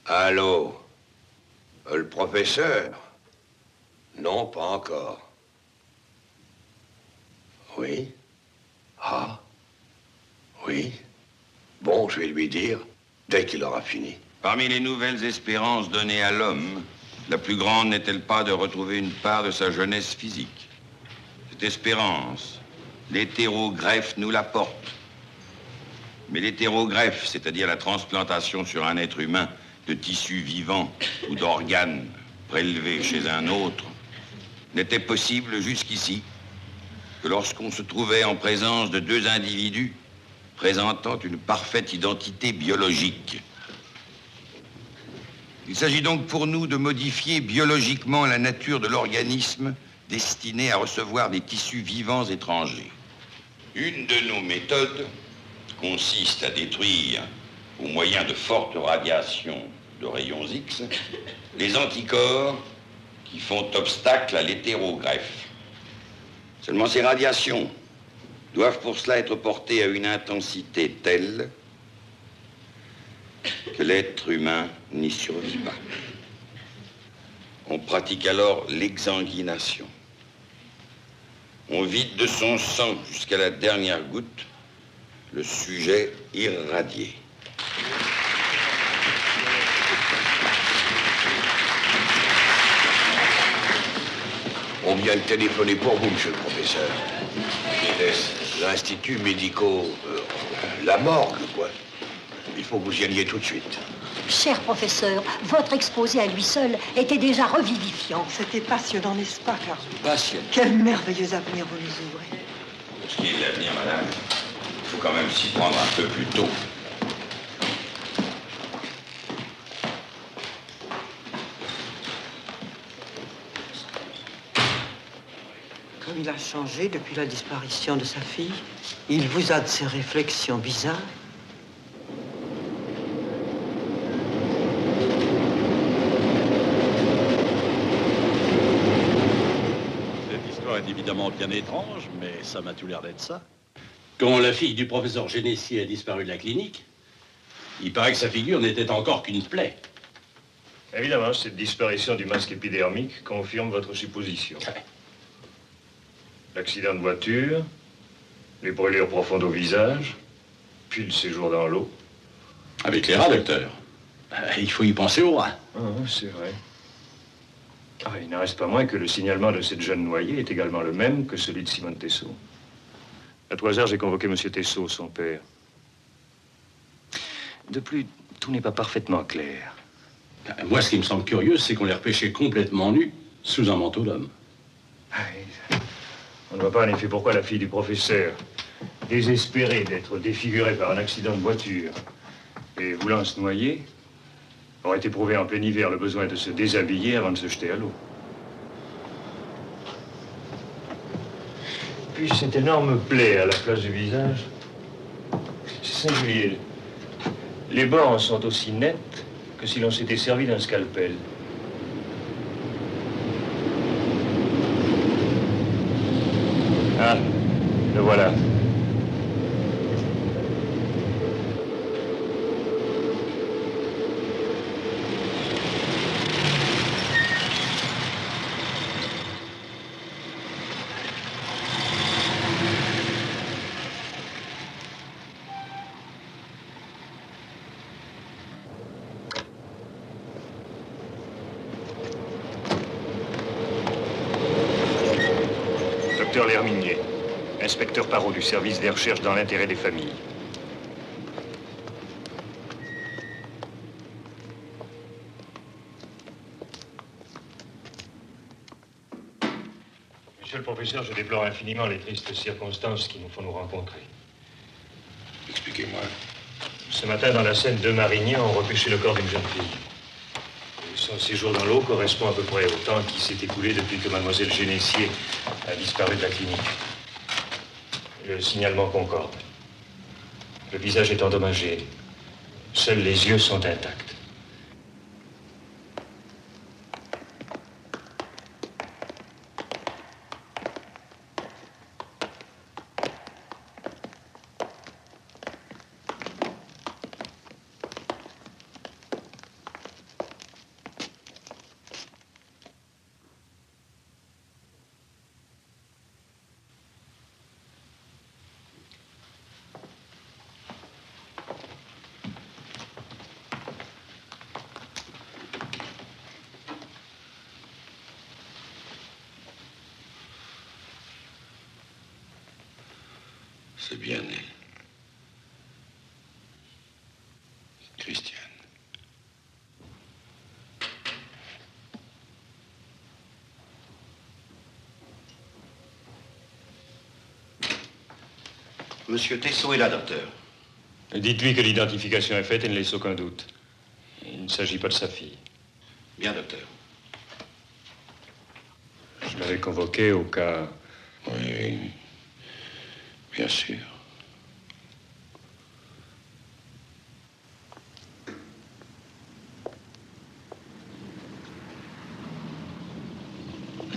Allô? Le professeur? Non, pas encore. Oui? Ah? Oui? Bon, je vais lui dire dès qu'il aura fini. Parmi les nouvelles espérances données à l'homme, la plus grande n'est-elle pas de retrouver une part de sa jeunesse physique? Cette espérance, l'hétérogreffe nous l'apporte. Mais l'hétérogreffe, c'est-à-dire la transplantation sur un être humain de tissus vivants ou d'organes prélevés chez un autre, n'était possible jusqu'ici que lorsqu'on se trouvait en présence de deux individus présentant une parfaite identité biologique. Il s'agit donc pour nous de modifier biologiquement la nature de l'organisme destiné à recevoir des tissus vivants étrangers. Une de nos méthodes consiste à détruire, au moyen de fortes radiations de rayons X, les anticorps qui font obstacle à l'hétérogreffe. Seulement ces radiations doivent pour cela être portées à une intensité telle que l'être humain n'y survit pas. On pratique alors l'exsanguination. On vide de son sang jusqu'à la dernière goutte le sujet irradié. On vient de téléphoner pour vous, monsieur le professeur. L'Institut médico... la morgue, quoi. Il faut que vous y alliez tout de suite. Cher professeur, votre exposé à lui seul était déjà revivifiant. C'était passionnant, n'est-ce pas, Carl? Passionnant. Quel merveilleux avenir vous nous ouvrez. Pour ce qui est de l'avenir, madame, il faut quand même s'y prendre un peu plus tôt. Comme il a changé depuis la disparition de sa fille, il vous a de ces réflexions bizarres. Cette histoire est évidemment bien étrange, mais ça m'a tout l'air d'être ça. Quand la fille du professeur Génessier a disparu de la clinique, il paraît que sa figure n'était encore qu'une plaie. Évidemment, cette disparition du masque épidermique confirme votre supposition. L'accident de voiture, les brûlures profondes au visage, puis le séjour dans l'eau. Avec les rats, docteur. Il faut y penser aux rats. Ah, c'est vrai. Ah, il n'en reste pas moins que le signalement de cette jeune noyée est également le même que celui de Simone Tessot. À tout hasard, j'ai convoqué M. Tessot, son père. De plus, tout n'est pas parfaitement clair. Moi, ce qui me semble curieux, c'est qu'on les repêchait complètement nus, sous un manteau d'homme. On ne voit pas en effet pourquoi la fille du professeur, désespérée d'être défigurée par un accident de voiture et voulant se noyer, aurait éprouvé en plein hiver le besoin de se déshabiller avant de se jeter à l'eau. Puis cette énorme plaie à la place du visage, c'est singulier. Les bords en sont aussi nets que si l'on s'était servi d'un scalpel. Ah, le voilà. Docteur L'Herminier, inspecteur Parot du service des recherches dans l'intérêt des familles. Monsieur le professeur, je déplore infiniment les tristes circonstances qui nous font nous rencontrer. Expliquez-moi. Ce matin, dans la Seine, deux mariniers ont repêché le corps d'une jeune fille. Et son séjour dans l'eau correspond à peu près au temps qui s'est écoulé depuis que mademoiselle Génessier a disparu de la clinique. Le signalement concorde. Le visage est endommagé. Seuls les yeux sont intacts. C'est bien elle. Christiane. Monsieur Tessot est là, docteur. Dites-lui que l'identification est faite et ne laisse aucun doute. Il ne s'agit pas de sa fille. Bien, docteur. Je l'avais convoqué au cas... Oui, bien sûr.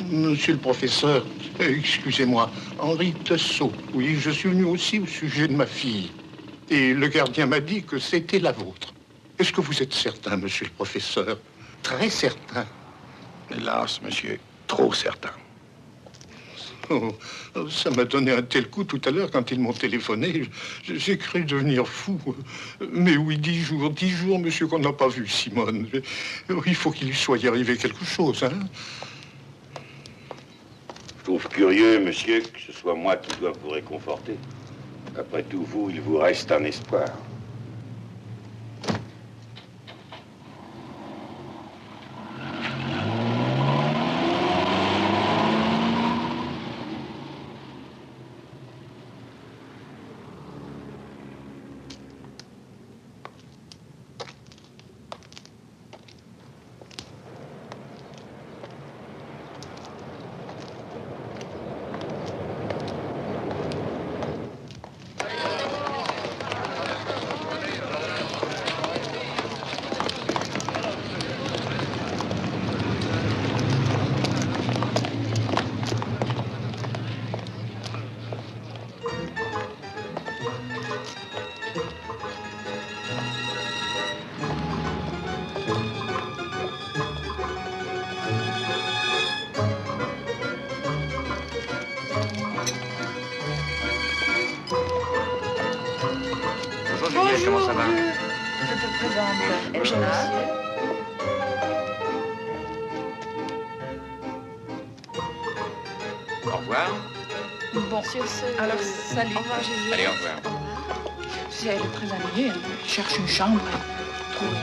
Monsieur le professeur, excusez-moi, Henri Tessot. Oui, je suis venu aussi au sujet de ma fille. Et le gardien m'a dit que c'était la vôtre. Est-ce que vous êtes certain, monsieur le professeur? Très certain. Hélas, monsieur, trop certain. Oh, ça m'a donné un tel coup tout à l'heure quand ils m'ont téléphoné. J'ai cru devenir fou. Mais oui, 10 jours, monsieur, qu'on n'a pas vu Simone. Il faut qu'il lui soit arrivé quelque chose, hein? Je trouve curieux, monsieur, que ce soit moi qui dois vous réconforter. Après tout, vous, il vous reste un espoir. Comment ça va? Je te présente Eugénie. Au revoir. Bon, alors salut. Au revoir, Jésus. Allez, au revoir. Si elle est très ennuyée, elle cherche une chambre. Trouve rien.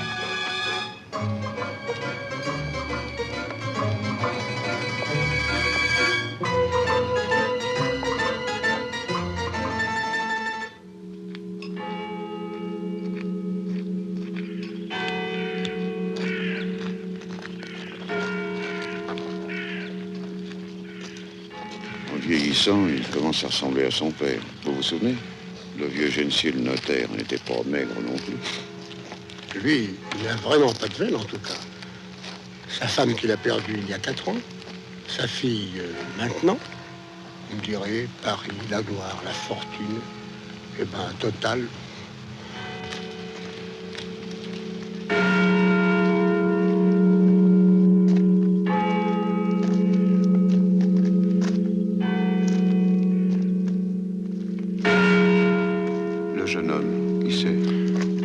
Vieillissant, il commence à ressembler à son père. Vous vous souvenez? Le vieux Genesier, le notaire, n'était pas maigre non plus. Lui, il n'a vraiment pas de veine, en tout cas. Sa femme qu'il a perdue il y a 4 ans, sa fille maintenant, vous me direz, Paris, la gloire, la fortune, eh ben, total.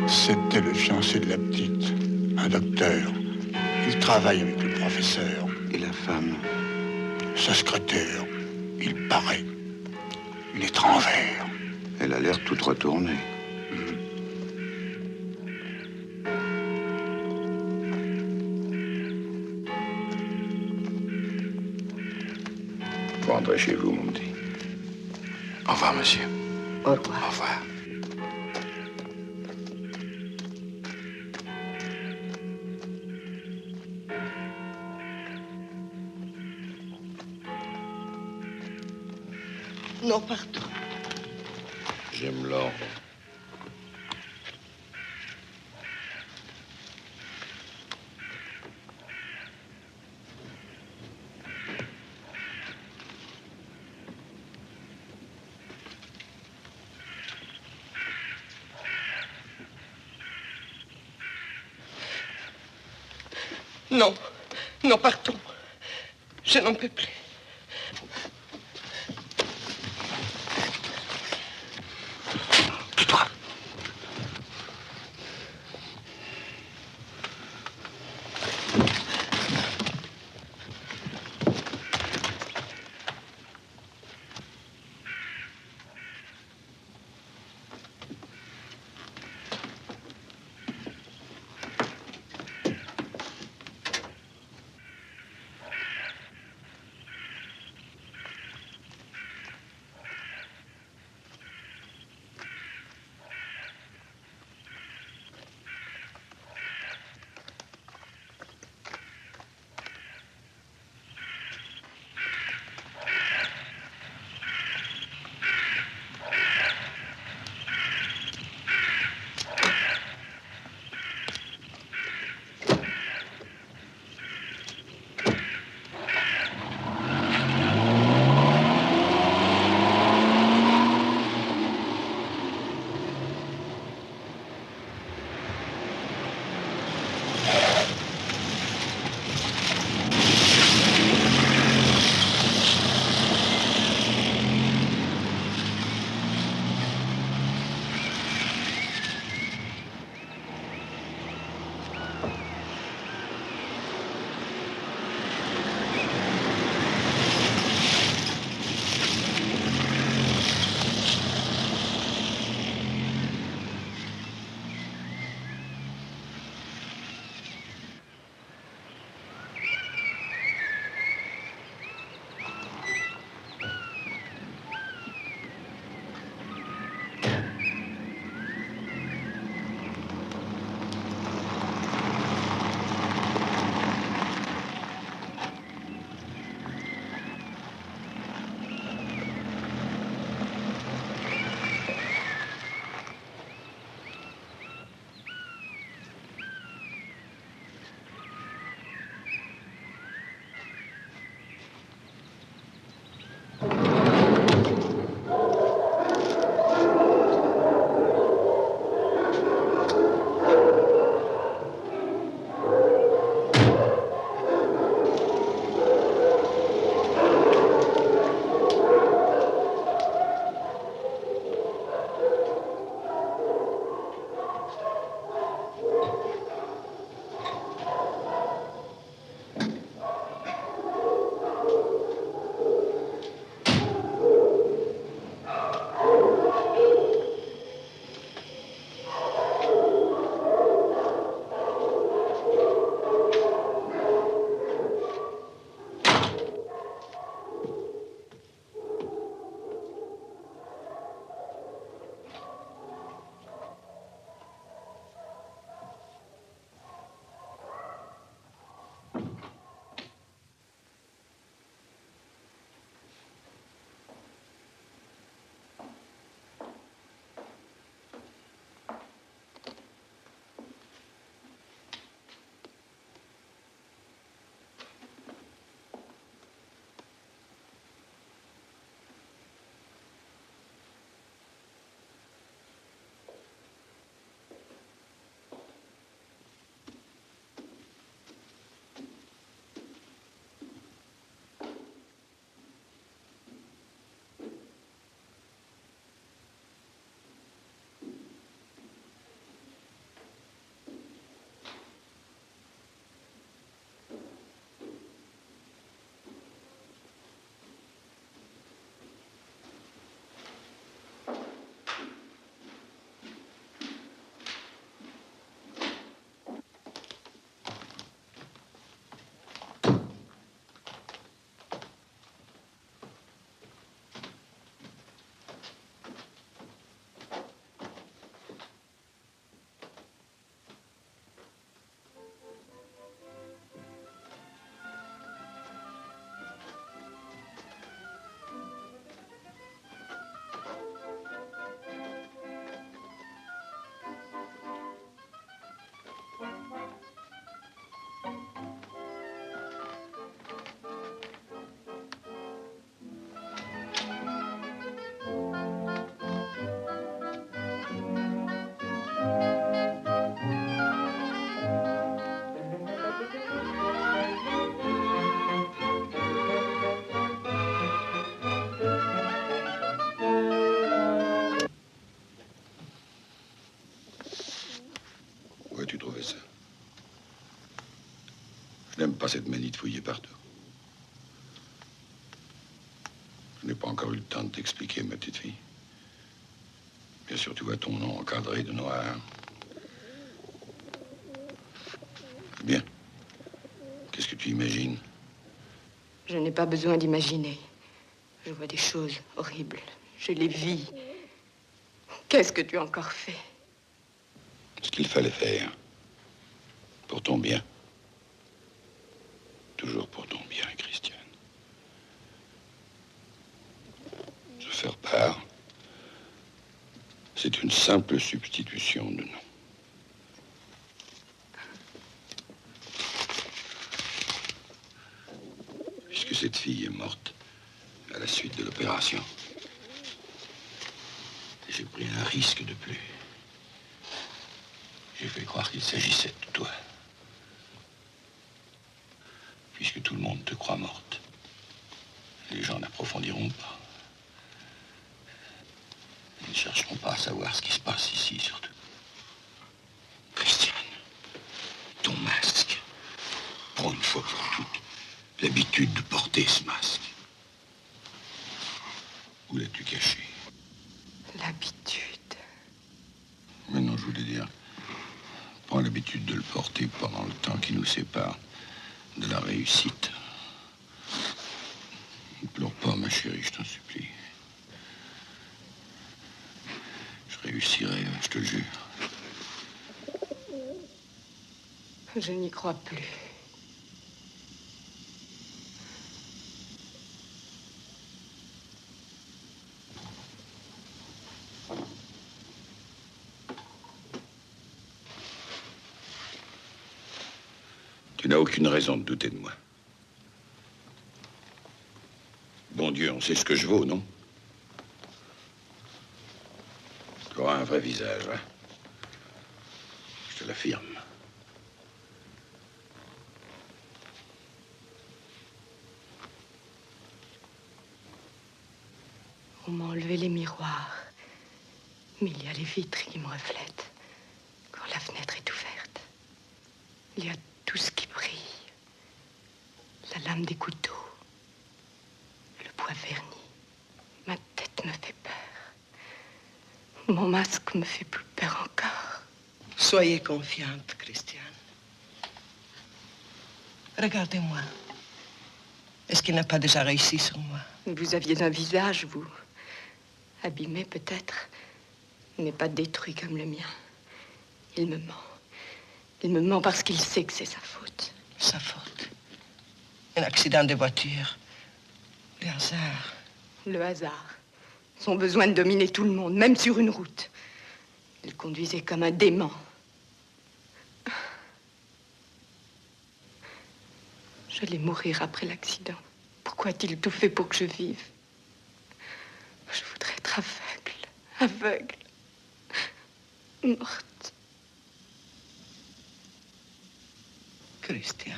C'était le fiancé de la petite, un docteur. Il travaille avec le professeur. Et la femme? Sa secrétaire, il paraît. Une étrangère. Elle a l'air toute retournée. Vous rentrez chez vous, mon petit. Au revoir, monsieur. Au revoir. Au revoir. Non, pardon. J'aime l'ordre. Non, non, pardon. Je n'en peux plus. Tais-toi. n'aime pas cette manie de fouiller partout. Je n'ai pas encore eu le temps de t'expliquer, ma petite fille. Bien sûr, tu vois ton nom encadré de noir. Bien. Qu'est-ce que tu imagines? Je n'ai pas besoin d'imaginer. Je vois des choses horribles. Je les vis. Qu'est-ce que tu as encore fait? Ce qu'il fallait faire. Pour ton bien. Toujours pour ton bien, Christiane. Se faire part, c'est une simple substitution de nom. Puisque cette fille est morte à la suite de l'opération, j'ai pris un risque de plus. J'ai fait croire qu'il s'agissait de toi. Puisque tout le monde te croit morte, les gens n'approfondiront pas. Ils ne chercheront pas à savoir ce qui se passe ici, surtout. Christiane, ton masque. Prends une fois pour toutes l'habitude de porter ce masque. Où l'as-tu caché? L'habitude. Maintenant, je voulais dire, prends l'habitude de le porter pendant le temps qui nous sépare de la réussite. Ne pleure pas, ma chérie, je t'en supplie. Je réussirai, je te le jure. Je n'y crois plus. Tu n'as aucune raison de douter de moi. Bon Dieu, on sait ce que je vaux, non? Tu auras un vrai visage, hein? Je te l'affirme. On m'a enlevé les miroirs. Mais il y a les vitres qui me reflètent quand la fenêtre est ouverte. Il y a tout ce qui brille. La lame des couteaux. Le bois verni. Ma tête me fait peur. Mon masque me fait plus peur encore. Soyez confiante, Christiane. Regardez-moi. Est-ce qu'il n'a pas déjà réussi sur moi? Vous aviez un visage, vous. Abîmé peut-être, mais pas détruit comme le mien. Il me ment. Il me ment parce qu'il sait que c'est sa faute. Sa faute? Un accident de voiture. Le hasard. Le hasard. Son besoin de dominer tout le monde, même sur une route. Il conduisait comme un dément. J'allais mourir après l'accident. Pourquoi a-t-il tout fait pour que je vive? Je voudrais être aveugle, morte. Christiane.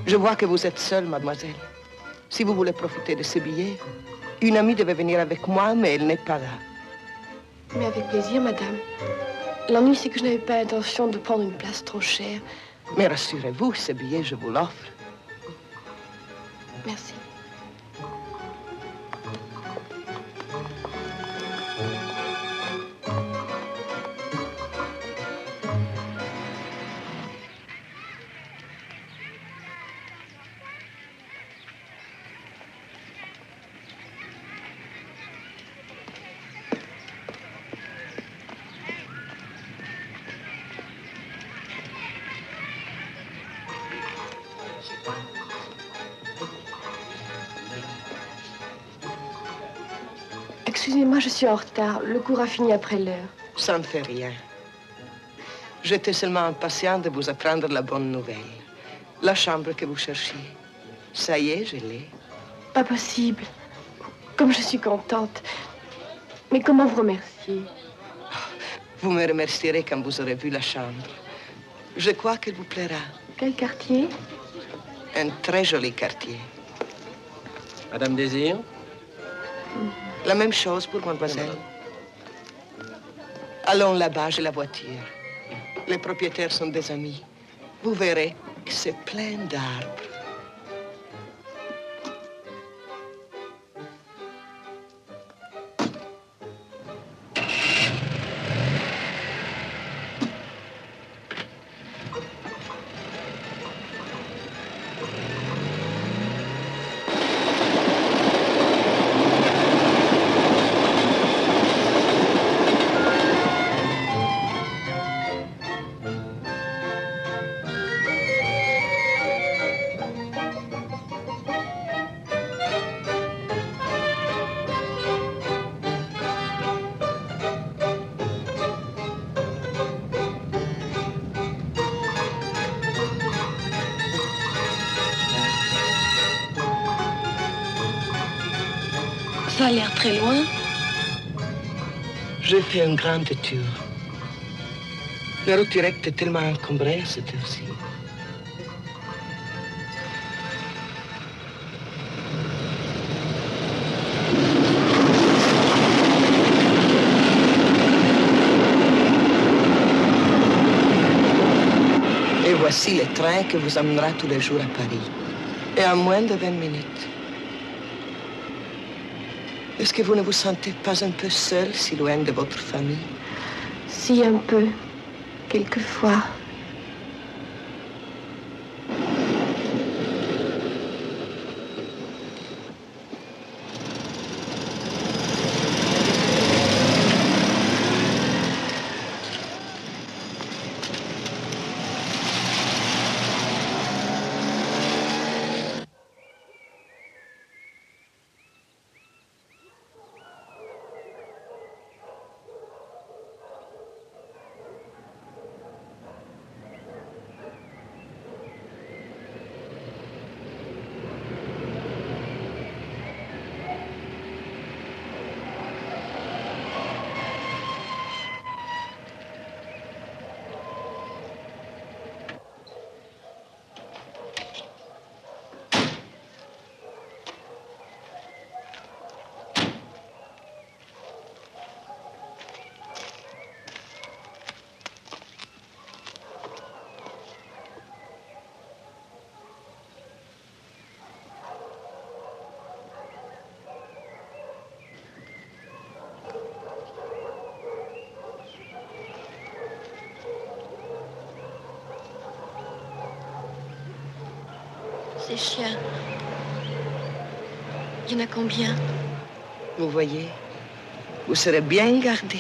Je vois que vous êtes seule, mademoiselle. Si vous voulez profiter de ce billet, une amie devait venir avec moi, mais elle n'est pas là. Mais avec plaisir, madame. L'ennui, c'est que je n'avais pas l'intention de prendre une place trop chère. Mais rassurez-vous, ce billet, je vous l'offre. Merci. Excusez-moi, je suis en retard. Le cours a fini après l'heure. Ça ne fait rien. J'étais seulement impatiente de vous apprendre la bonne nouvelle. La chambre que vous cherchiez. Ça y est, je l'ai. Pas possible. Comme je suis contente. Mais comment vous remercier? Vous me remercierez quand vous aurez vu la chambre. Je crois qu'elle vous plaira. Quel quartier? Un très joli quartier. Madame Désir? La même chose pour mademoiselle. Allons là-bas, j'ai la voiture. Les propriétaires sont des amis. Vous verrez que c'est plein d'arbres. Ça a l'air très loin. J'ai fait une grande tour. La route directe est tellement encombrée à cette heure-ci. Et voici le train qui vous amènera tous les jours à Paris. Et en moins de 20 minutes. Est-ce que vous ne vous sentez pas un peu seul, si loin de votre famille? Si, un peu. Quelquefois. Ces chiens, il y en a combien? Vous voyez, vous serez bien gardé.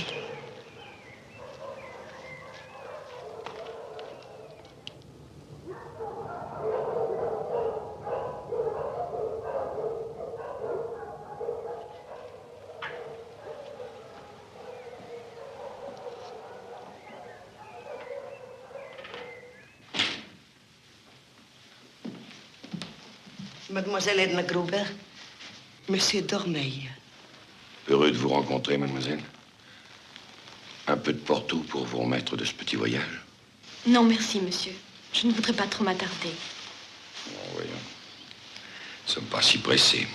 Mademoiselle Edna Gruber, Monsieur Dormeil. Heureux de vous rencontrer, mademoiselle. Un peu de Porto pour vous remettre de ce petit voyage. Non, merci, monsieur. Je ne voudrais pas trop m'attarder. Oh, ne sommes pas si pressés.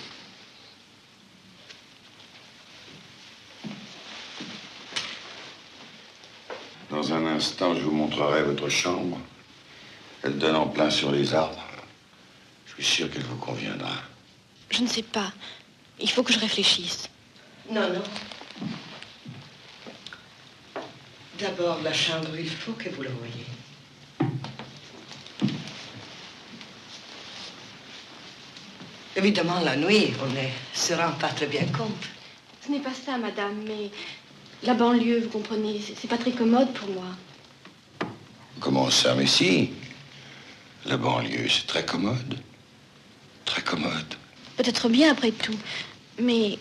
Dans un instant, je vous montrerai votre chambre. Elle donne en plein sur les arbres. Je suis sûr qu'elle vous conviendra. Je ne sais pas. Il faut que je réfléchisse. Non, non. D'abord, la chambre, il faut que vous la voyiez. Évidemment, la nuit, on ne se rend pas très bien compte. Ce n'est pas ça, madame, mais la banlieue, vous comprenez, c'est pas très commode pour moi. Comment ça, mais si. La banlieue, c'est très commode. Très commode. Peut-être bien après tout, mais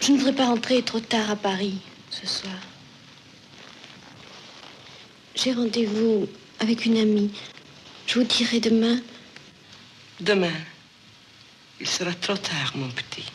je ne voudrais pas rentrer trop tard à Paris ce soir. J'ai rendez-vous avec une amie. Je vous dirai demain. Demain, il sera trop tard, mon petit.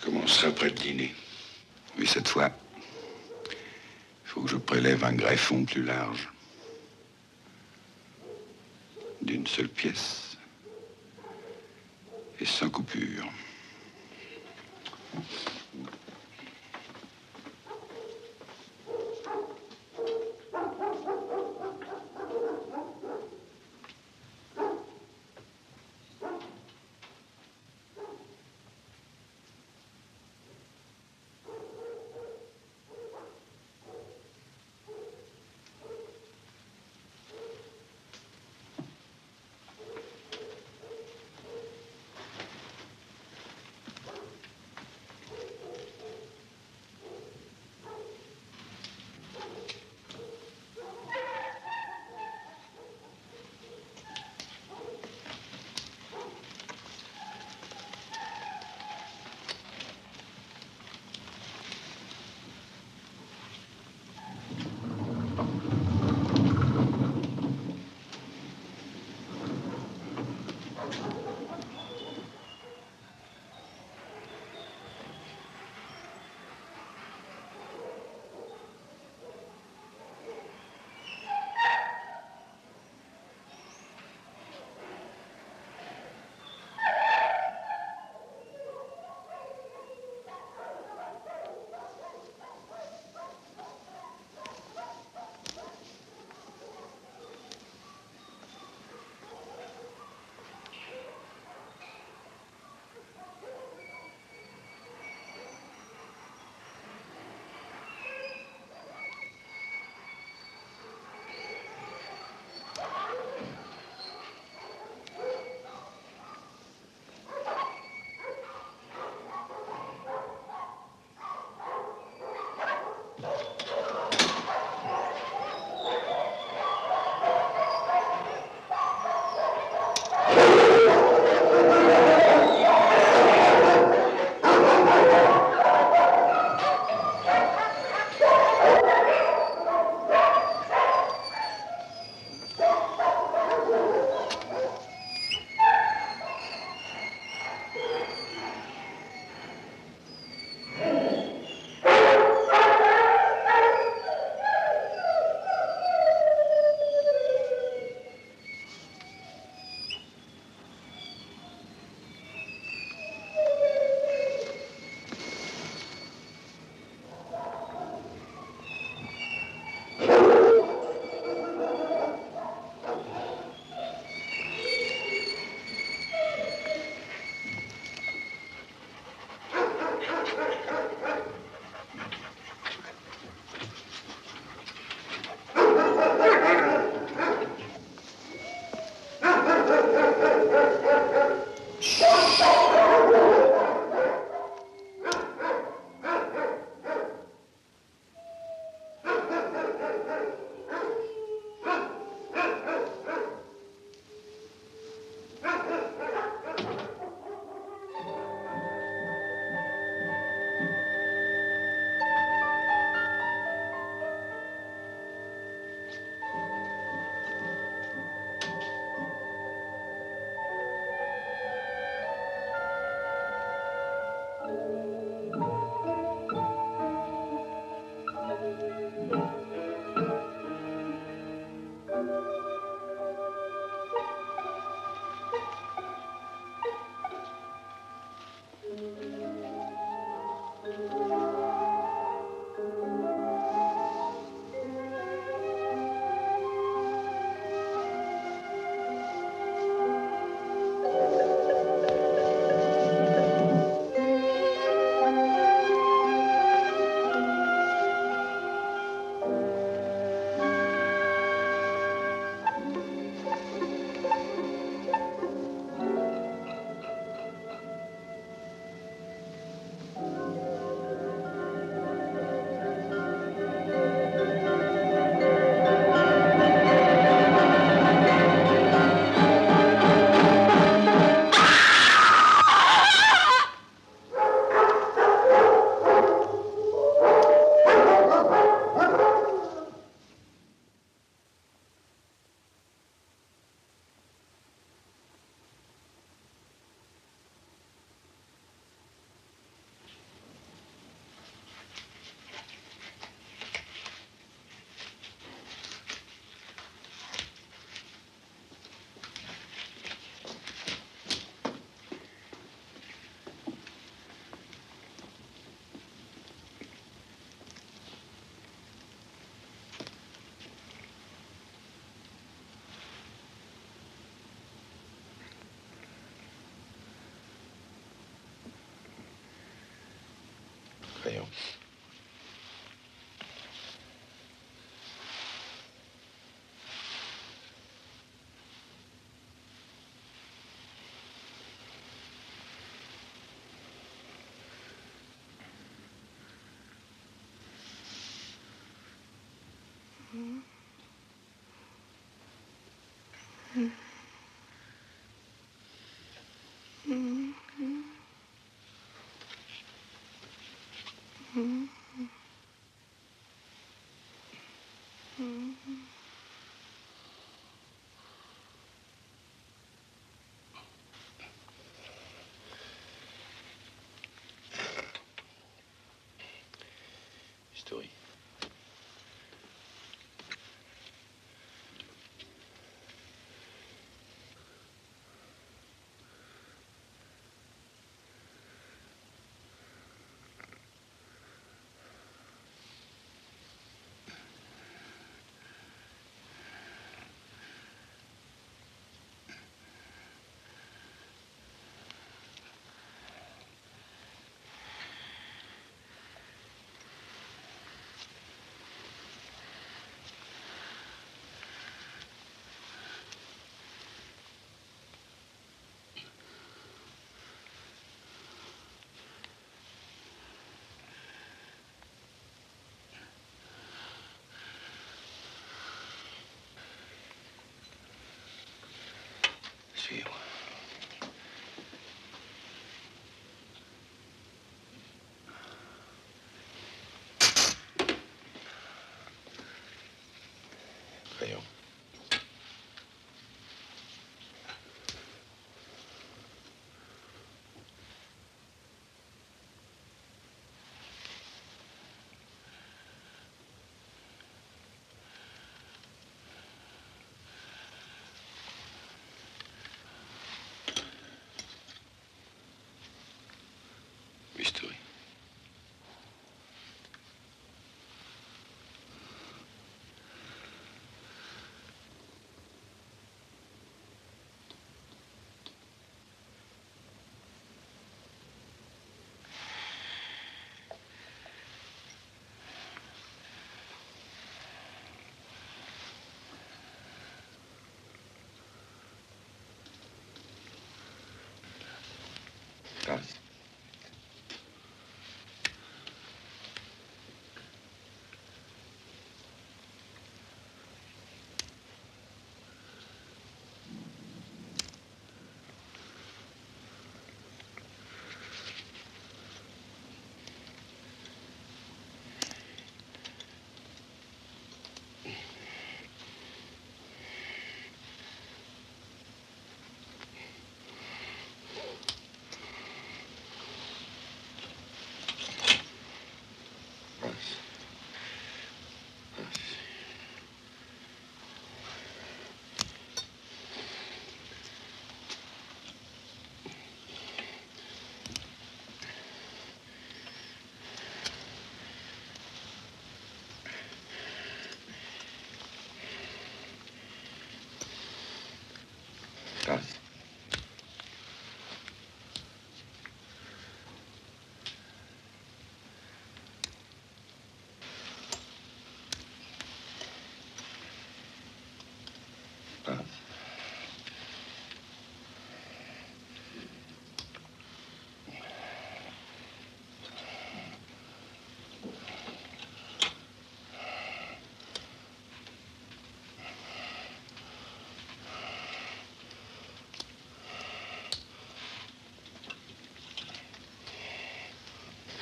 Je commencerai après le dîner. Mais cette fois, il faut que je prélève un greffon plus large. D'une seule pièce. Et sans coupure. Crayon. Story.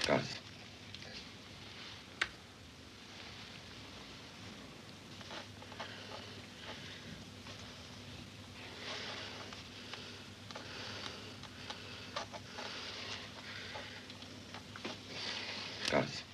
Grazie. Grazie.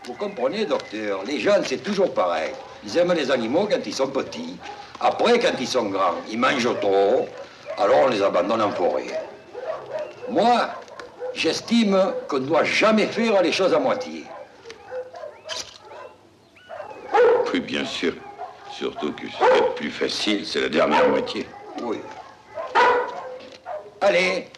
Vous comprenez, docteur, les jeunes, c'est toujours pareil. Ils aiment les animaux quand ils sont petits. Après, quand ils sont grands, ils mangent trop, alors on les abandonne en forêt. Moi, j'estime qu'on ne doit jamais faire les choses à moitié. Oui, bien sûr. Surtout que ce qui est le plus facile, c'est la dernière moitié. Oui. Allez.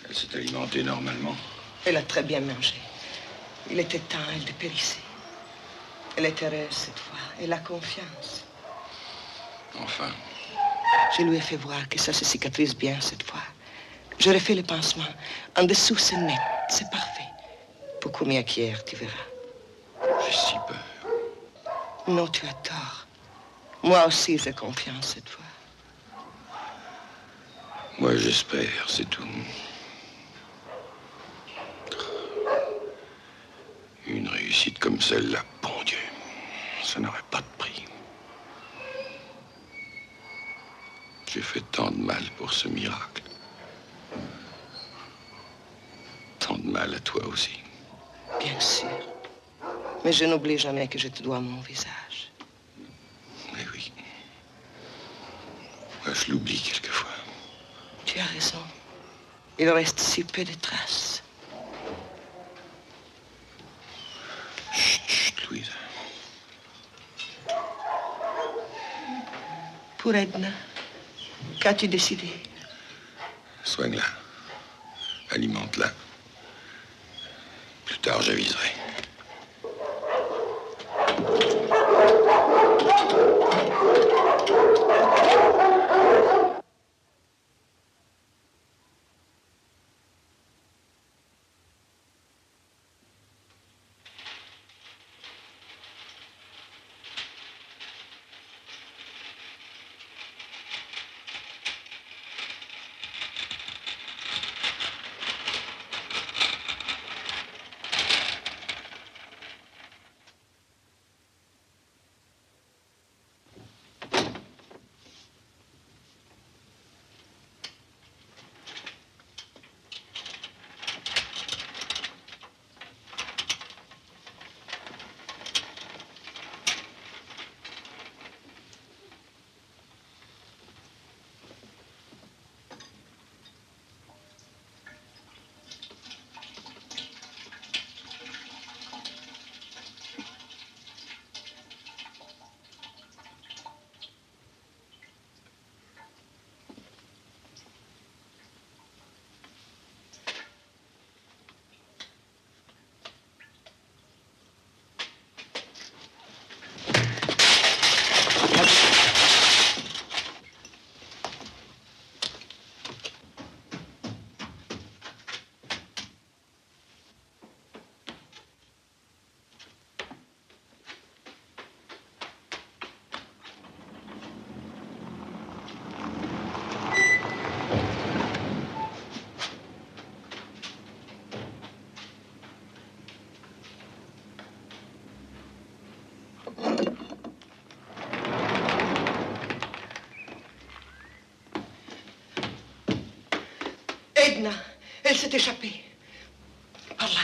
Elle s'est alimentée normalement. Elle a très bien mangé. Il était temps, elle dépérissait. Elle est heureuse cette fois. Elle a confiance. Enfin. Je lui ai fait voir que ça se cicatrise bien cette fois. Je refais le pansement. En dessous, c'est net. C'est parfait. Beaucoup mieux qu'hier, tu verras. J'ai si peur. Non, tu as tort. Moi aussi, j'ai confiance cette fois. Moi, j'espère, c'est tout. Une réussite comme celle-là, bon Dieu, ça n'aurait pas de prix. J'ai fait tant de mal pour ce miracle. Tant de mal à toi aussi. Bien sûr. Mais je n'oublie jamais que je te dois mon visage. Mais oui. Moi, je l'oublie quelquefois. Tu as raison. Il reste si peu de traces. Chut, chut, Louise. Pour Edna, qu'as-tu décidé? Soigne-la. Alimente-la. Plus tard, j'aviserai. Edna, elle s'est échappée. Par là.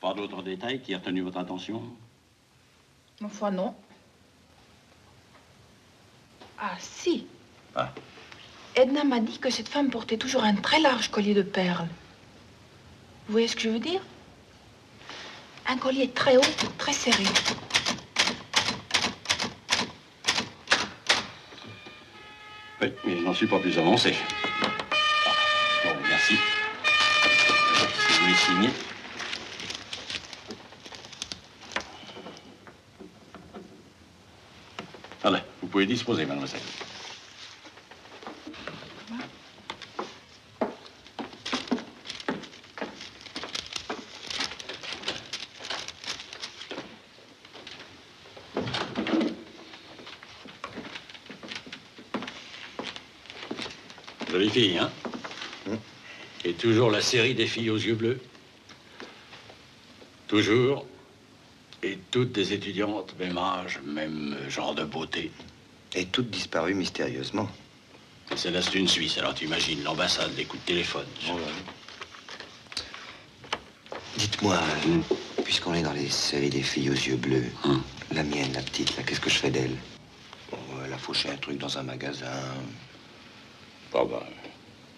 Pas d'autres détails qui a retenu votre attention? Enfin, non. Ah, si. Ah. Edna m'a dit que cette femme portait toujours un très large collier de perles. Vous voyez ce que je veux dire? Un collier très haut, très serré. Oui, mais je n'en suis pas plus avancé. Ah, bon, merci. Si vous voulez signer. Allez, vous pouvez disposer, mademoiselle. Jolie fille, hein? Et toujours la série des filles aux yeux bleus. Toujours. Et toutes des étudiantes, même âge, même genre de beauté. Et toutes disparues mystérieusement. Et celle-là, c'est une Suisse, alors tu imagines l'ambassade, les coups de téléphone. Oh, ouais. Dites-moi, puisqu'on est dans les séries des filles aux yeux bleus, la mienne, la petite, là, qu'est-ce que je fais d'elle? Oh, elle a fauché un truc dans un magasin. Ah ben,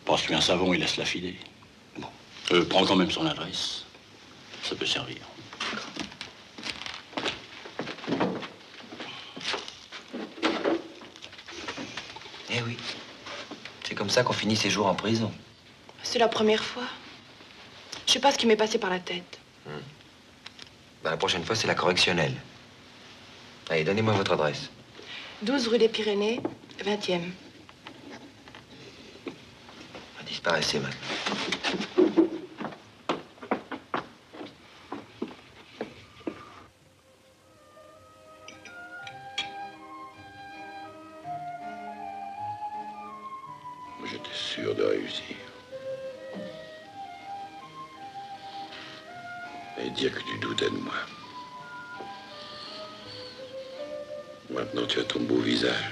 passe-lui un savon et laisse-la filer. Bon. Prends quand même son adresse. Ça peut servir. Eh oui. C'est comme ça qu'on finit ses jours en prison. C'est la première fois. Je sais pas ce qui m'est passé par la tête. Ben, la prochaine fois, c'est la correctionnelle. Allez, donnez-moi votre adresse. 12 rue des Pyrénées, 20e. Disparaissez maintenant. J'étais sûr de réussir. Et dire que tu doutais de moi. Maintenant, tu as ton beau visage.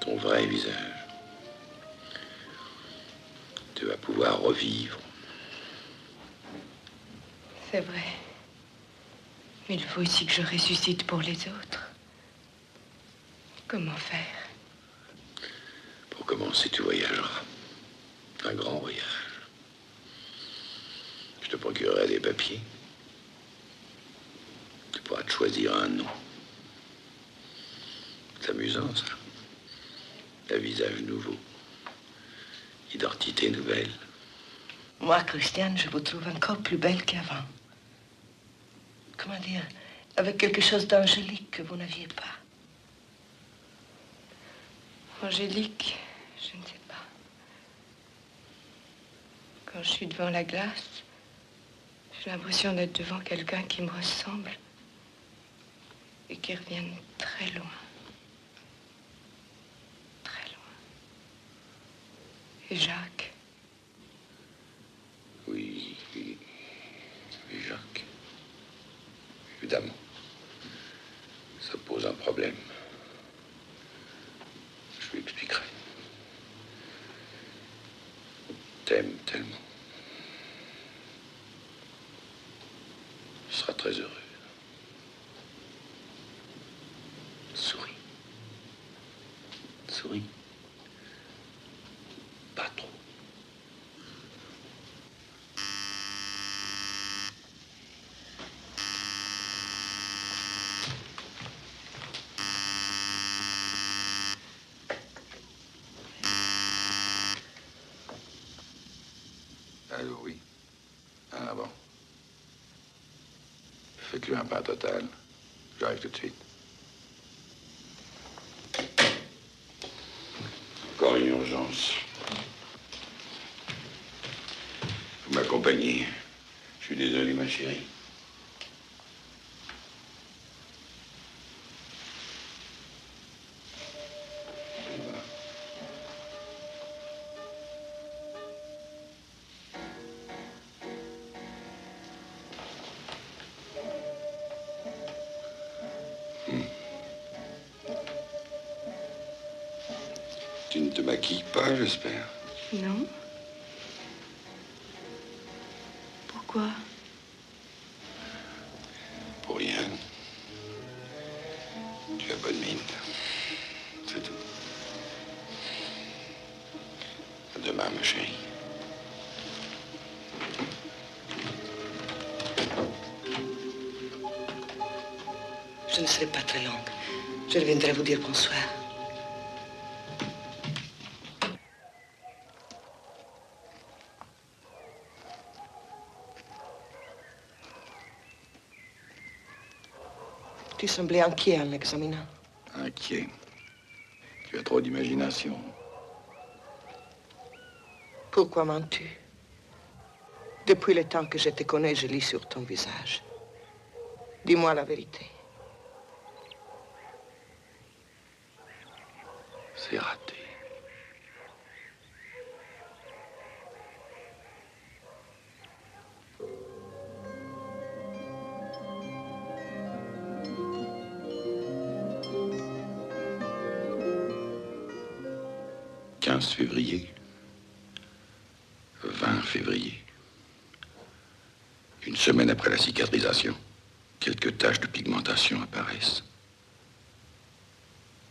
Ton vrai visage. Tu vas pouvoir revivre. C'est vrai. Mais il faut aussi que je ressuscite pour les autres. Comment faire? Pour commencer, tu voyageras. Un grand voyage. Je te procurerai des papiers. Tu pourras te choisir un nom. C'est amusant, ça. Un visage nouveau. Identité nouvelle. Moi, Christiane, je vous trouve encore plus belle qu'avant. Comment dire? Avec quelque chose d'angélique que vous n'aviez pas. Angélique, je ne sais pas. Quand je suis devant la glace, j'ai l'impression d'être devant quelqu'un qui me ressemble et qui revient de très loin. Très loin. Et Jacques? Oui, oui. Oui, Jacques. Évidemment. Ça pose un problème. Je lui expliquerai. T'aime tellement. Tu seras très heureux. Souris. Souris. Pas trop. Allô, oui. Ah bon. Faites-lui un pain total. J'arrive tout de suite. Encore une urgence. Vous m'accompagnez. Je suis désolé, ma chérie. Tu ne te maquilles pas, j'espère. Non. Pourquoi? Pour rien. Tu as bonne mine. C'est tout. À demain, ma chérie. Je ne serai pas très longue. Je reviendrai vous dire bonsoir. Tu semblais inquiet en l'examinant. Inquiet. Tu as trop d'imagination. Pourquoi mens-tu? Depuis le temps que je te connais, je lis sur ton visage. Dis-moi la vérité. C'est raté. 15 février. 20 février. Une semaine après la cicatrisation, quelques taches de pigmentation apparaissent.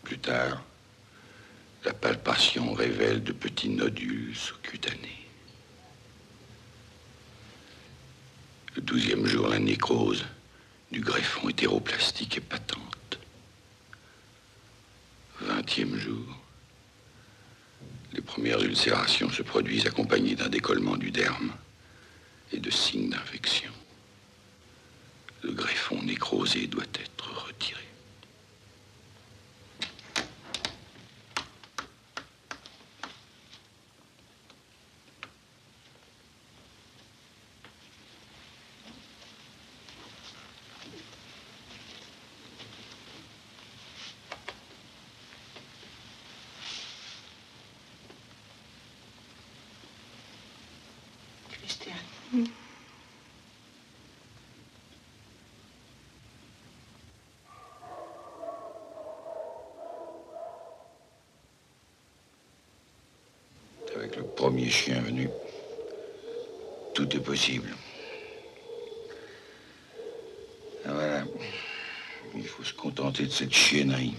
Plus tard, la palpation révèle de petits nodules sous-cutanés. Le 12e jour, la nécrose du greffon hétéroplastique est patente. 20e jour, les premières ulcérations se produisent accompagnées d'un décollement du derme et de signes d'infection. Le greffon nécrosé doit être retiré. Avec le premier chien venu, tout est possible. Ah, voilà. Il faut se contenter de cette chiennerie.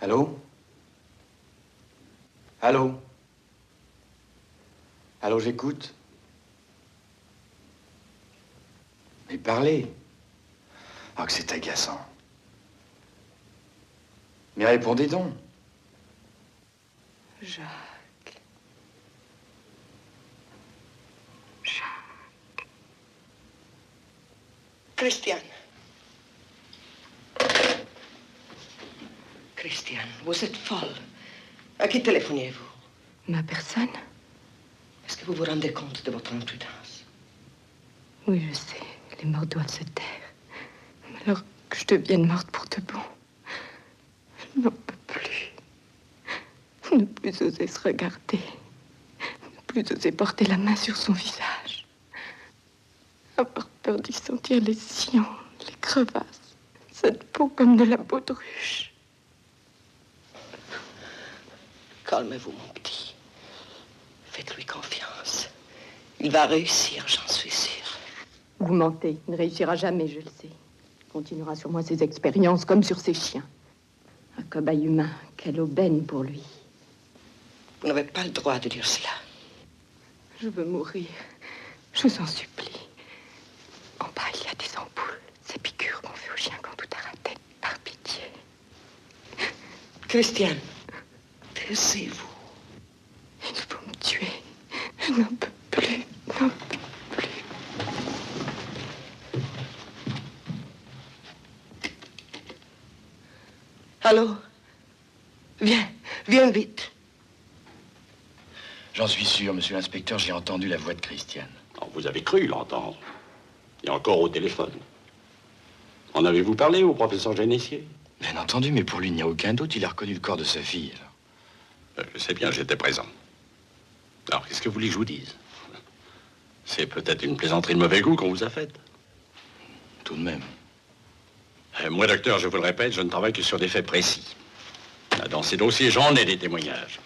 Allô? Allô? Allô, j'écoute. Mais parlez. Ah, que c'est agaçant. Mais répondez donc. Jacques. Christiane. Christiane, vous êtes folle. À qui téléphoniez-vous? Ma personne? Est-ce que vous vous rendez compte de votre imprudence? Oui, je sais. Les morts doivent se taire. Mais alors que je devienne morte pour de bon, je n'en peux plus. Ne plus oser se regarder. Ne plus oser porter la main sur son visage. Avoir peur d'y sentir les sillons, les crevasses. Cette peau comme de la peau de ruche. Calmez-vous, mon petit. Faites-lui confiance. Il va réussir, j'en suis sûre. Vous mentez. Il ne réussira jamais, je le sais. Il continuera sur moi ses expériences comme sur ses chiens. Un cobaye humain, quelle aubaine pour lui. Vous n'avez pas le droit de dire cela. Je veux mourir. Je vous en supplie. En bas, il y a des ampoules. Ces piqûres qu'on fait aux chiens quand tout a raté. Par pitié. Christiane, taisez-vous. Il faut me tuer. Je n'en peux plus. N'en peux plus. Allô? Viens vite. J'en suis sûr, monsieur l'inspecteur, j'ai entendu la voix de Christiane. Oh, vous avez cru l'entendre. Et encore au téléphone. En avez-vous parlé au professeur Génessier? Bien entendu, mais pour lui, il n'y a aucun doute. Il a reconnu le corps de sa fille. Je sais bien, j'étais présent. Alors, qu'est-ce que vous voulez que je vous dise? C'est peut-être une plaisanterie de mauvais goût qu'on vous a faite. Tout de même. Moi, docteur, je vous le répète, je ne travaille que sur des faits précis. Dans ces dossiers, j'en ai des témoignages.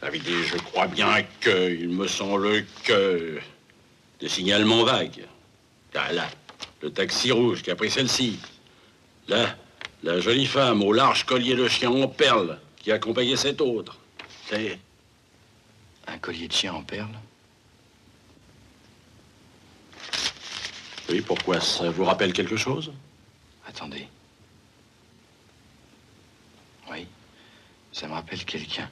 Avec des, je crois bien que, il me semble que, des signalements vagues. Là, le taxi rouge qui a pris celle-ci. Là, la jolie femme au large collier de chien en perles qui accompagnait cette autre. C'est... Un collier de chien en perles? Oui, pourquoi? Ça vous rappelle quelque chose? Attendez. Ça me rappelle quelqu'un.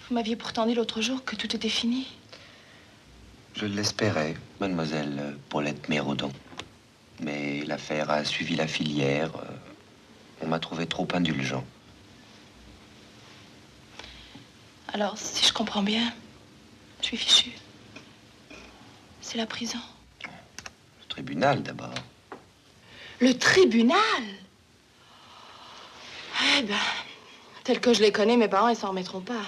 Vous m'aviez pourtant dit l'autre jour que tout était fini. Je l'espérais, mademoiselle Paulette Mérodon. Mais l'affaire a suivi la filière. On m'a trouvé trop indulgent. Alors, si je comprends bien, je suis fichue. C'est la prison. Le tribunal, d'abord. Le tribunal? Eh ben, tel que je les connais, mes parents, ils s'en remettront pas.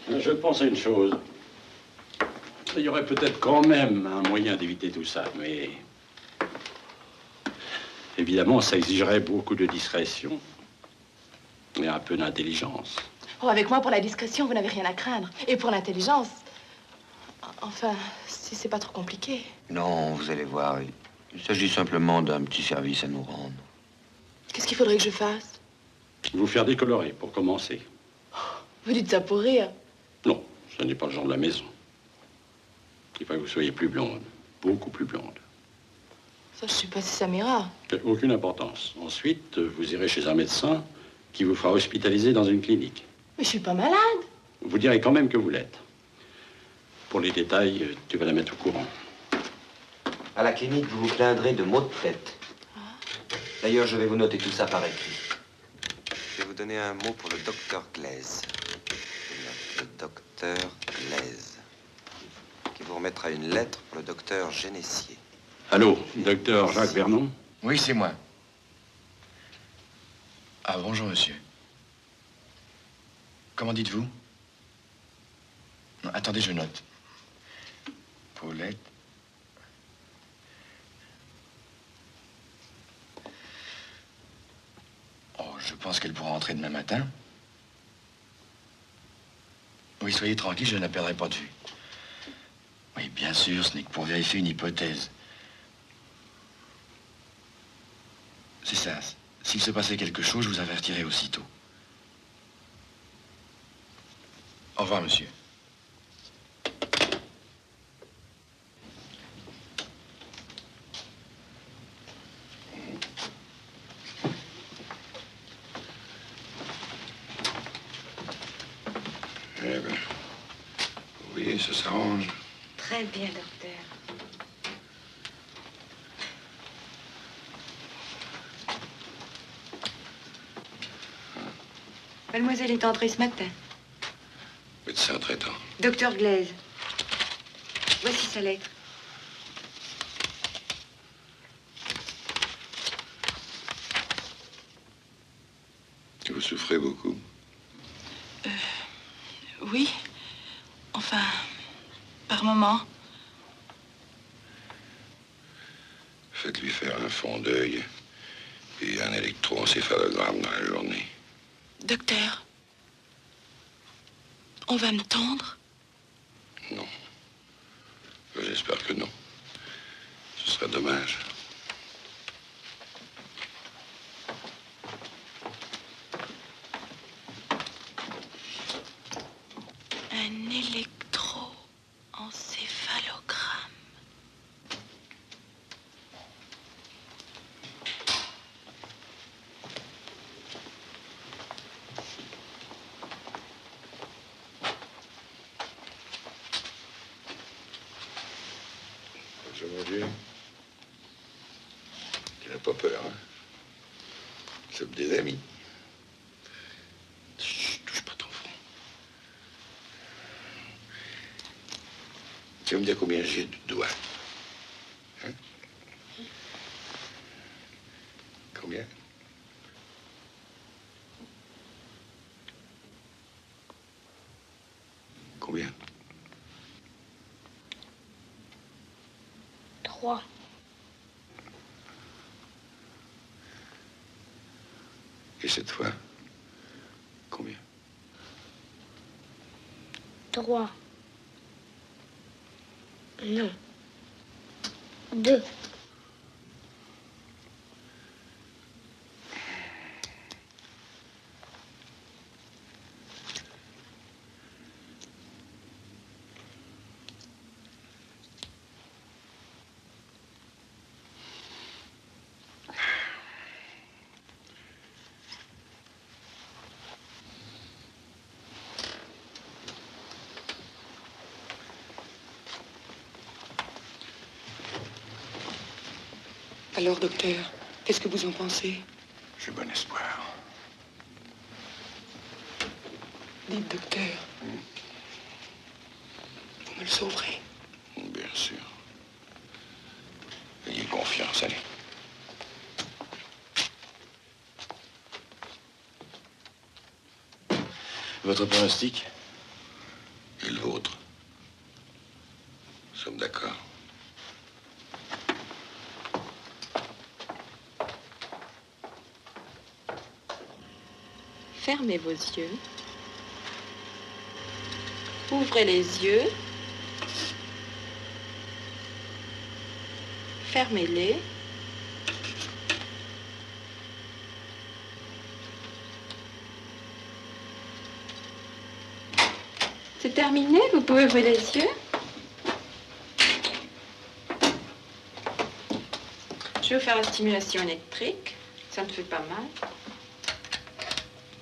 Je pense à une chose. Il y aurait peut-être quand même un moyen d'éviter tout ça, mais... Évidemment, ça exigerait beaucoup de discrétion et un peu d'intelligence. Oh, avec moi, pour la discrétion, vous n'avez rien à craindre. Et pour l'intelligence... Enfin, si c'est pas trop compliqué. Non, vous allez voir. Il s'agit simplement d'un petit service à nous rendre. Qu'est-ce qu'il faudrait que je fasse? Vous faire décolorer, pour commencer. Vous dites ça pour rire. Non, ce n'est pas le genre de la maison. Il faut que vous soyez plus blonde, beaucoup plus blonde. Ça, je sais pas si ça m'ira. Aucune importance. Ensuite, vous irez chez un médecin qui vous fera hospitaliser dans une clinique. Mais je suis pas malade. Vous direz quand même que vous l'êtes. Pour les détails, tu vas la mettre au courant. À la clinique, vous vous plaindrez de maux de tête. D'ailleurs, je vais vous noter tout ça par écrit. Je vais vous donner un mot pour le docteur Glaise. Le docteur Glaise. Qui vous remettra une lettre pour le docteur Génessier. Allô, docteur Jacques Vernon? Oui, c'est moi. Ah, bonjour, monsieur. Comment dites-vous? Non, attendez, je note. Paulette. Oh, je pense qu'elle pourra entrer demain matin. Oui, soyez tranquille, je ne la perdrai pas de vue. Oui, bien sûr, ce n'est que pour vérifier une hypothèse. C'est ça. S'il se passait quelque chose, je vous avertirai aussitôt. Au revoir, monsieur. Eh ben, oui, ça s'arrange. Très bien, docteur. Mademoiselle est entrée ce matin. Médecin traitant. Docteur Glaise. Voici sa lettre. Vous souffrez beaucoup? Oui. Enfin, par moment. Faites-lui faire un fond d'œil et un électroencéphalogramme dans la journée. Docteur, on va me tendre? Non. J'espère que non. Ce serait dommage. Un électroencéphalogramme. Bonjour, mon Dieu. Tu n'as pas peur, hein? Sauf des amis. Chut, touche pas ton front. Tu vas me dire combien j'ai de doigts? Hein? Combien? Combien? 3. Et cette fois, combien? 3. Non. 2. Alors, docteur, qu'est-ce que vous en pensez? J'ai bon espoir. Dites, docteur, vous me le sauverez. Bien sûr. Ayez confiance, allez. Votre pronostic? Et le vôtre? Nous sommes d'accord. Fermez vos yeux. Ouvrez les yeux. Fermez-les. C'est terminé, vous pouvez ouvrir les yeux. Je vais vous faire la stimulation électrique. Ça ne fait pas mal.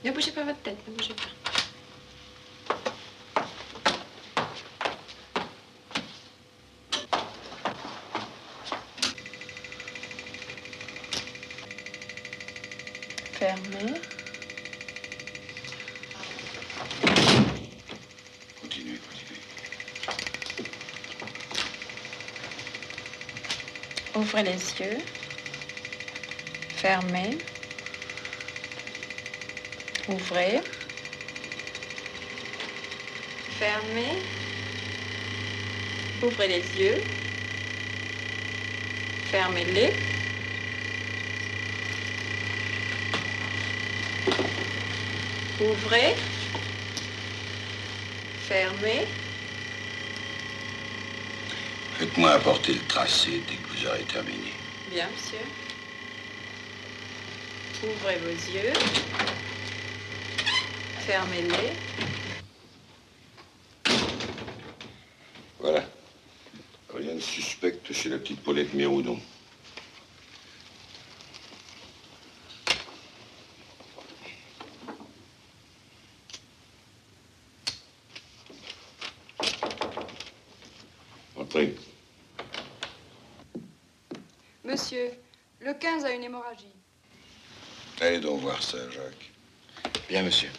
Ne bougez pas votre tête, ne bougez pas. Fermez. Continuez. Ouvrez les yeux. Fermez. Ouvrez. Fermez. Ouvrez les yeux. Fermez-les. Ouvrez. Fermez. Faites-moi apporter le tracé dès que vous aurez terminé. Bien, monsieur. Ouvrez vos yeux. Fermez-les. Voilà. Rien de suspect chez la petite Paulette Miroudon. Entrez. Monsieur, le 15 a une hémorragie. Allez donc voir ça, Jacques. Bien, monsieur.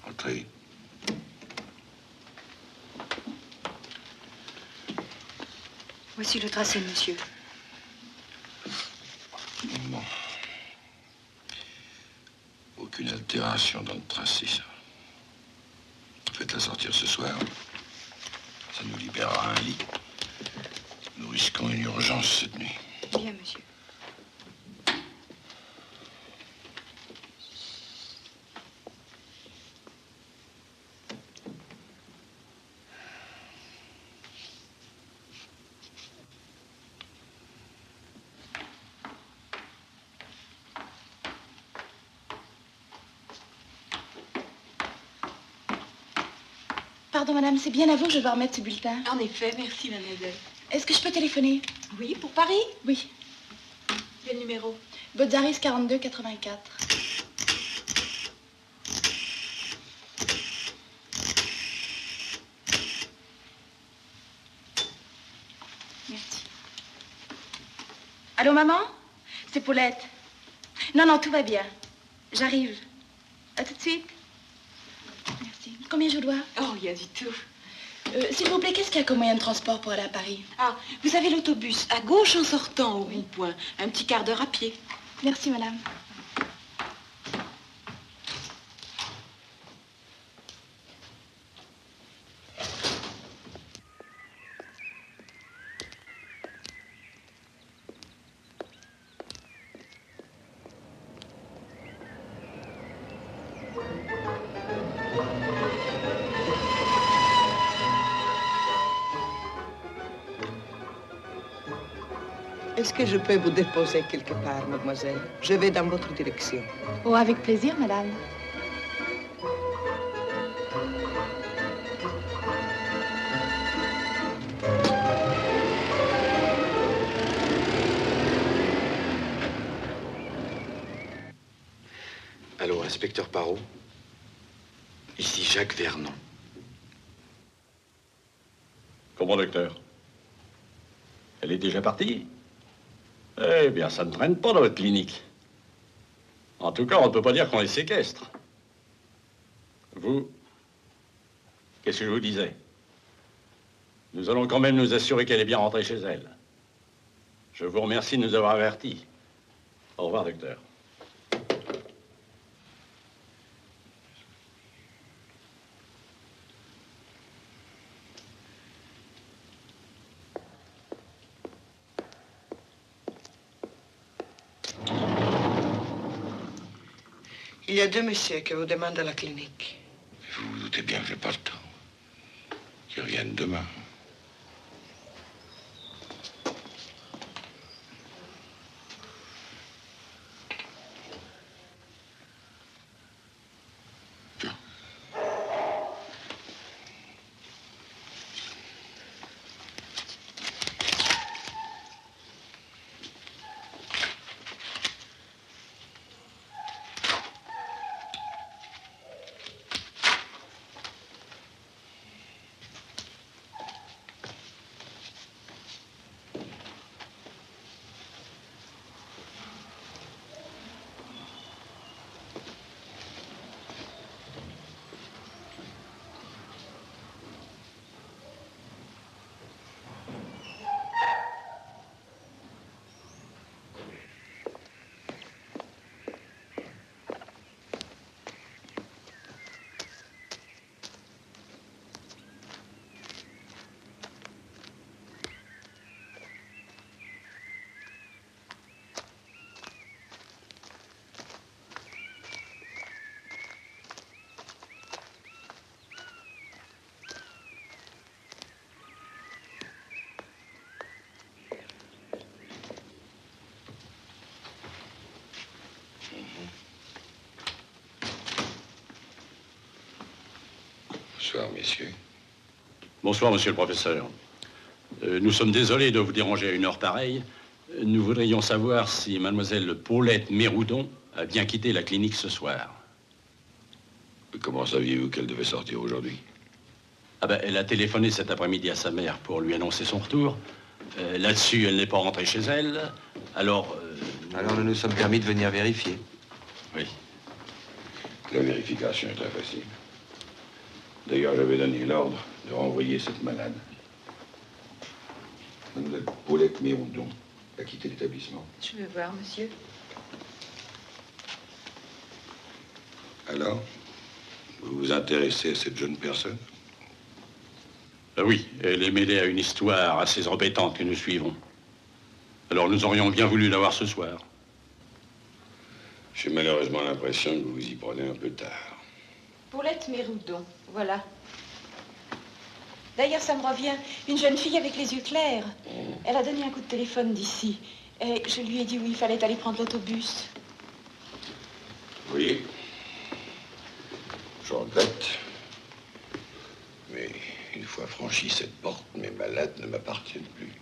Entrez. Voici le tracé, monsieur. Bon. Aucune altération dans le tracé, ça. Faites-la sortir ce soir. Ça nous libérera un lit. Nous risquons une urgence cette nuit. Bien, monsieur. Pardon, madame, c'est bien à vous que je dois remettre ce bulletin. En effet, merci, mademoiselle. Est-ce que je peux téléphoner? Oui, pour Paris? Oui. Quel numéro? Botzaris 42 84. Merci. Allô, maman? C'est Paulette. Non, non, tout va bien. J'arrive. À tout de suite. Merci. Combien je dois? Oh, rien du tout. S'il vous plaît, qu'est-ce qu'il y a comme moyen de transport pour aller à Paris? Ah, vous avez l'autobus à gauche en sortant au rond-point. Un petit quart d'heure à pied. Merci, madame. Est-ce que je peux vous déposer quelque part, mademoiselle? Je vais dans votre direction. Oh, avec plaisir, madame. Allô, inspecteur Parot? Ici Jacques Vernon. Comment, docteur? Elle est déjà partie? Eh bien, ça ne traîne pas dans votre clinique. En tout cas, on ne peut pas dire qu'on les séquestre. Vous, qu'est-ce que je vous disais? Nous allons quand même nous assurer qu'elle est bien rentrée chez elle. Je vous remercie de nous avoir avertis. Au revoir, docteur. Il y a deux messieurs qui vous demandent à la clinique. Vous vous doutez bien que j'ai pas le temps. Qu'ils reviennent demain. Bonsoir, messieurs. Bonsoir, monsieur le professeur. Nous sommes désolés de vous déranger à une heure pareille. Nous voudrions savoir si mademoiselle Paulette Méroudon a bien quitté la clinique ce soir. Mais comment saviez-vous qu'elle devait sortir aujourd'hui? Ah ben, elle a téléphoné cet après-midi à sa mère pour lui annoncer son retour. Là-dessus, elle n'est pas rentrée chez elle. Alors... Alors nous nous sommes permis de venir vérifier. Oui. La vérification est très facile. D'ailleurs, j'avais donné l'ordre de renvoyer cette malade. Mademoiselle Paulette Méroudon a quitté l'établissement. Je vais voir, monsieur. Alors, vous vous intéressez à cette jeune personne? Oui, elle est mêlée à une histoire assez embêtante que nous suivons. Alors nous aurions bien voulu la voir ce soir. J'ai malheureusement l'impression que vous vous y prenez un peu tard. Paulette Méroudon, voilà. D'ailleurs, ça me revient. Une jeune fille avec les yeux clairs. Elle a donné un coup de téléphone d'ici. Et je lui ai dit où il fallait aller prendre l'autobus. Oui. Je regrette. Mais une fois franchi cette porte, mes malades ne m'appartiennent plus.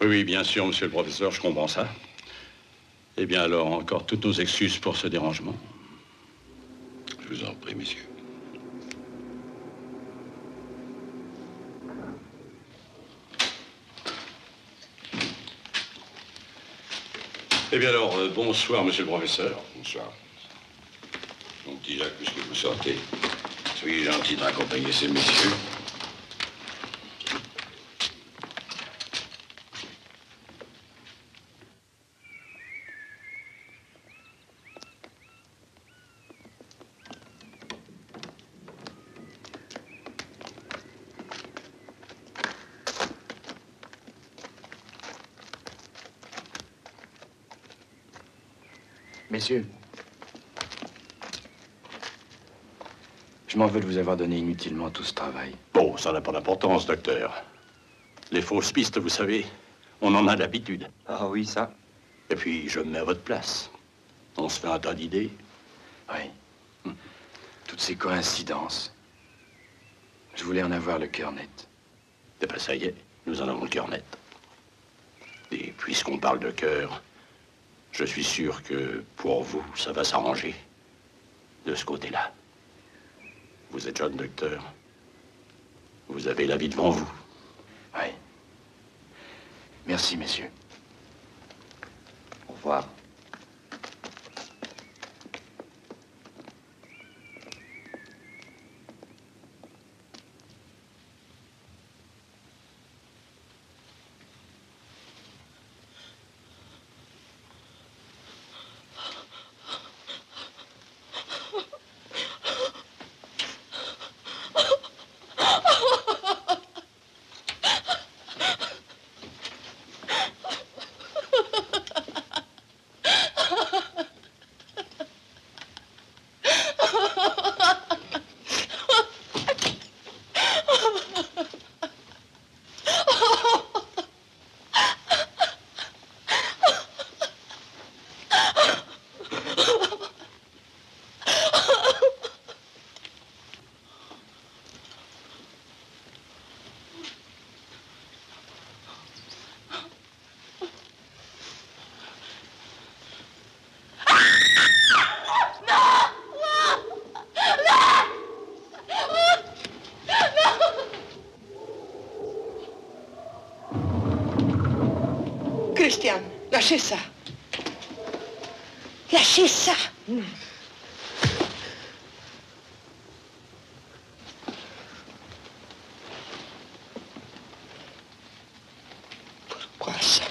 Oui, oui, bien sûr, monsieur le professeur, je comprends ça. Eh bien alors, encore toutes nos excuses pour ce dérangement. Je vous en prie, messieurs. Eh bien alors, bonsoir, monsieur le professeur. Bonsoir. Mon petit Jacques, puisque vous sortez, soyez gentil de raccompagner ces messieurs. Messieurs, je m'en veux de vous avoir donné inutilement tout ce travail. Bon, ça n'a pas d'importance, docteur. Les fausses pistes, vous savez, on en a l'habitude. Ah oui, ça. Et puis, je me mets à votre place. On se fait un tas d'idées. Oui. Toutes ces coïncidences. Je voulais en avoir le cœur net. Eh ben, ça y est, nous en avons le cœur net. Et puisqu'on parle de cœur, je suis sûr que pour vous, ça va s'arranger de ce côté-là. Vous êtes jeune, docteur. Vous avez la vie devant vous. Oui. Merci, messieurs. Au revoir. Christian, lâchez ça. Lâchez ça. Pourquoi ça?